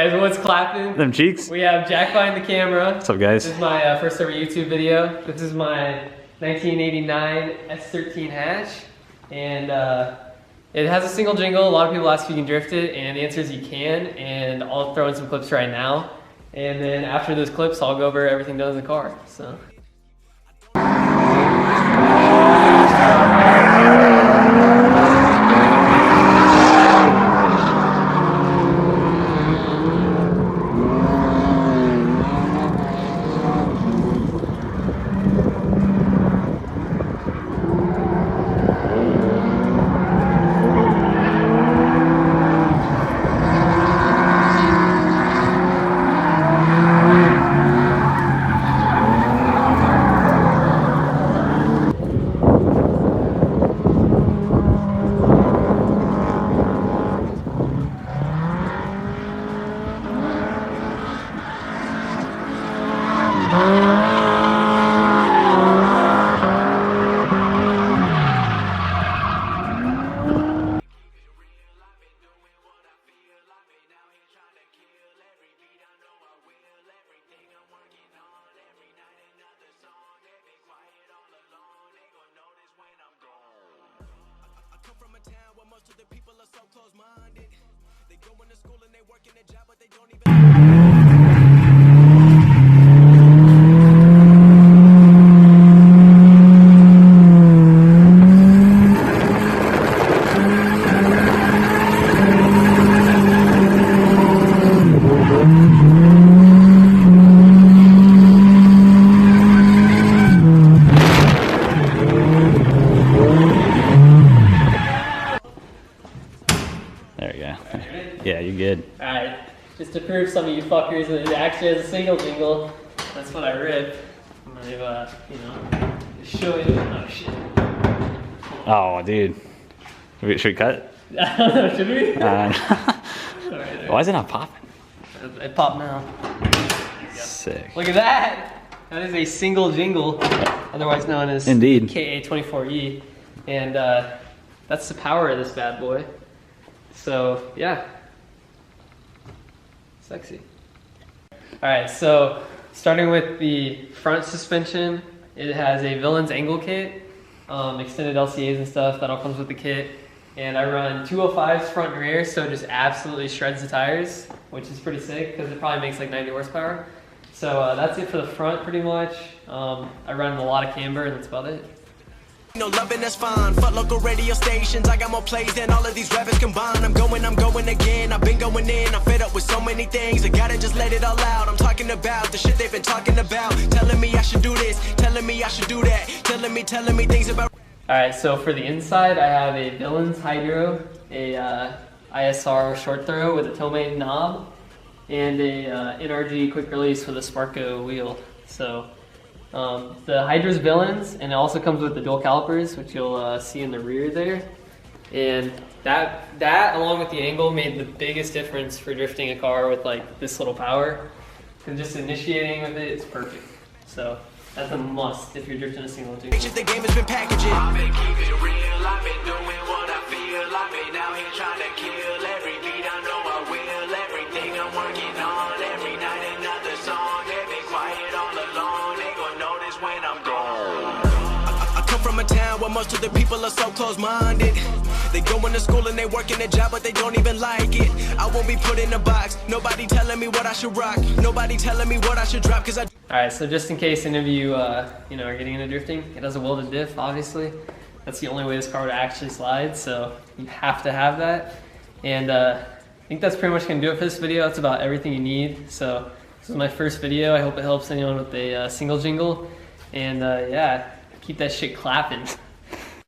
Guys, what's clapping? Them cheeks? We have Jack behind the camera. What's up, guys? This is my first ever YouTube video. This is my 1989 S13 hatch, and it has a single jingle. A lot of people ask if you can drift it, and the answer is you can, and I'll throw in some clips right now. And then after those clips, I'll go over everything done in the car, so. Most of the people are so close-minded. They go into school and they work in a job, but they don't even. There you go. Yeah, you're good. Alright, just to prove some of you fuckers that it actually has a single jingle, that's what I ripped. I'm gonna, show you. Oh shit. Oh, dude. Should we cut? Should we? Why is it not popping? It popped now. Sick. Look at that! That is a single jingle, otherwise known as Indeed. Ka24E. And that's the power of this bad boy. So, yeah. Sexy. Alright, so starting with the front suspension, it has a Villains angle kit, extended LCAs and stuff, that all comes with the kit. And I run 205s front and rear, so it just absolutely shreds the tires, which is pretty sick because it probably makes like 90 horsepower. So that's it for the front pretty much. I run a lot of camber and that's about it. No loving, that's fine. Fuck local radio stations. I got more plays than all of these rappers combined. I'm going again. I've been going in. I'm fed up with so many things. I gotta just let it all out. I'm talking about the shit they've been talking about. Telling me I should do this. Telling me I should do that. Telling me things about. Alright, so for the inside, I have a Villains Hydro, a ISR short throw with a toe-made knob, and a NRG quick release with a Sparco wheel. So the Hydra's Villains, and it also comes with the dual calipers, which you'll see in the rear there. And that along with the angle made the biggest difference for drifting a car with like this little power. And just initiating with it is perfect. So that's a must if you're drifting a single jingle. The game has been packaging. I've been keeping it real, I've been doing what I feel. I've been out here trying to kill every beat, I know I will. Everything I'm working on, every night another song. They've been quiet all along, they gon' notice when I'm gone. I come from a town where most of the people are so close-minded. They go into school and they work in a job, but they don't even like it. I won't be put in a box. Nobody telling me what I should rock. Nobody telling me what I should drop, cause I. Alright, so just in case any of you, are getting into drifting, it has a welded diff, obviously. That's the only way this car would actually slide, so you have to have that. And I think that's pretty much going to do it for this video. That's about everything you need. So this is my first video. I hope it helps anyone with a single jingle. And yeah, keep that shit clapping.